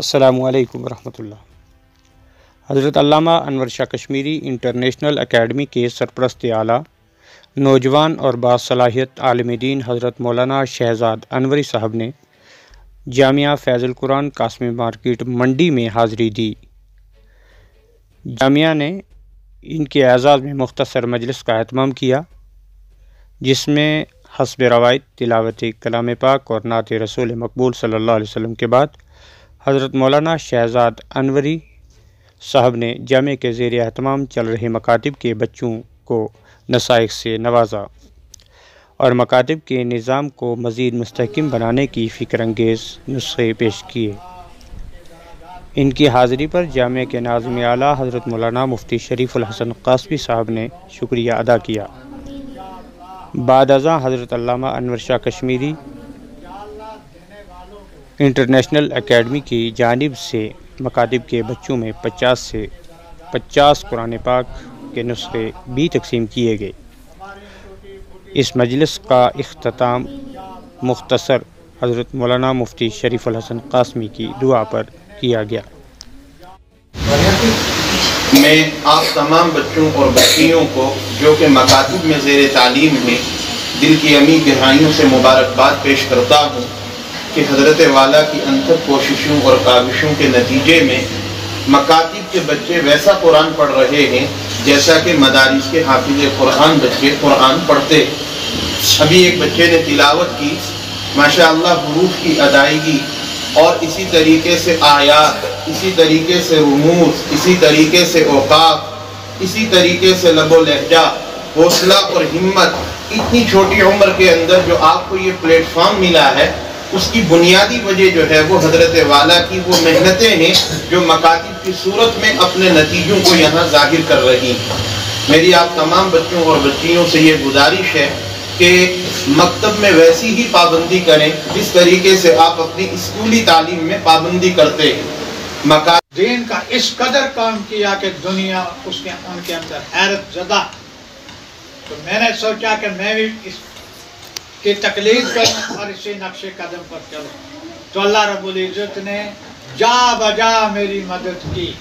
السلام علیکم ورحمۃ اللہ۔ حضرت علامہ انور شاہ کشمیری انٹرنیشنل اکیڈمی کے سرپرست اعلیٰ نوجوان اور باصلاحیت عالم دین حضرت مولانا شہزاد انوری صاحب نے جامعہ فیض القرآن قاسمی مارکیٹ منڈی میں حاضری دی۔ جامعہ نے ان کے اعزاز میں مختصر مجلس کا اہتمام کیا، جس میں حسب روایت تلاوت کلام پاک اور نعت رسول مقبول صلی اللہ علیہ وسلم کے بعد حضرت مولانا شہزاد انوری صاحب نے جامعہ کے زیر اہتمام چل رہے مکاتب کے بچوں کو نصائح سے نوازا اور مکاتب کے نظام کو مزید مستحکم بنانے کی فکر انگیز نسخے پیش کیے۔ ان کی حاضری پر جامعہ کے ناظم اعلیٰ حضرت مولانا مفتی شریف الحسن قاسمی صاحب نے شکریہ ادا کیا۔ بعد ازاں حضرت علامہ انور شاہ کشمیری انٹرنیشنل اکیڈمی کی جانب سے مکاتب کے بچوں میں 50 سے 50 قرآن پاک کے نسخے بھی تقسیم کیے گئے۔ اس مجلس کا اختتام مختصر حضرت مولانا مفتی شریف الحسن قاسمی کی دعا پر کیا گیا۔ میں آپ تمام بچوں اور بچیوں کو جو کہ مکاتب میں زیر تعلیم ہیں دل کی عمیق گہرائیوں سے مبارکباد پیش کرتا ہوں کہ حضرت والا کی انتھک کوششوں اور کاوشوں کے نتیجے میں مکاتب کے بچے ویسا قرآن پڑھ رہے ہیں جیسا کہ مدارس کے حافظ قرآن بچے قرآن پڑھتے۔ ابھی ایک بچے نے تلاوت کی، ماشاءاللہ حروف کی ادائیگی اور اسی طریقے سے آیات، اسی طریقے سے رموز، اسی طریقے سے اوقاف، اسی طریقے سے لب و لہجہ، حوصلہ اور ہمت، اتنی چھوٹی عمر کے اندر جو آپ کو یہ پلیٹ فارم ملا ہے، اس کی بنیادی وجہ جو ہے وہ حضرت والا کی وہ محنتیں ہیں جو مکاتب کی صورت میں اپنے نتیجوں کو یہاں ظاہر کر رہی ہیں۔ میری آپ تمام بچوں اور بچیوں سے یہ گزارش ہے کہ مکتب میں ویسی ہی پابندی کریں جس طریقے سے آپ اپنی اسکولی تعلیم میں پابندی کرتے ہیں۔ دین کا اس قدر کام کیا کہ دنیا ان کے اندر حیرت زدہ، تو میں نے سوچا کہ میں بھی اس کی تقلید کروں اور اسی نقش قدم پر چلوں، تو اللہ رب العزت نے جا بجا میری مدد کی۔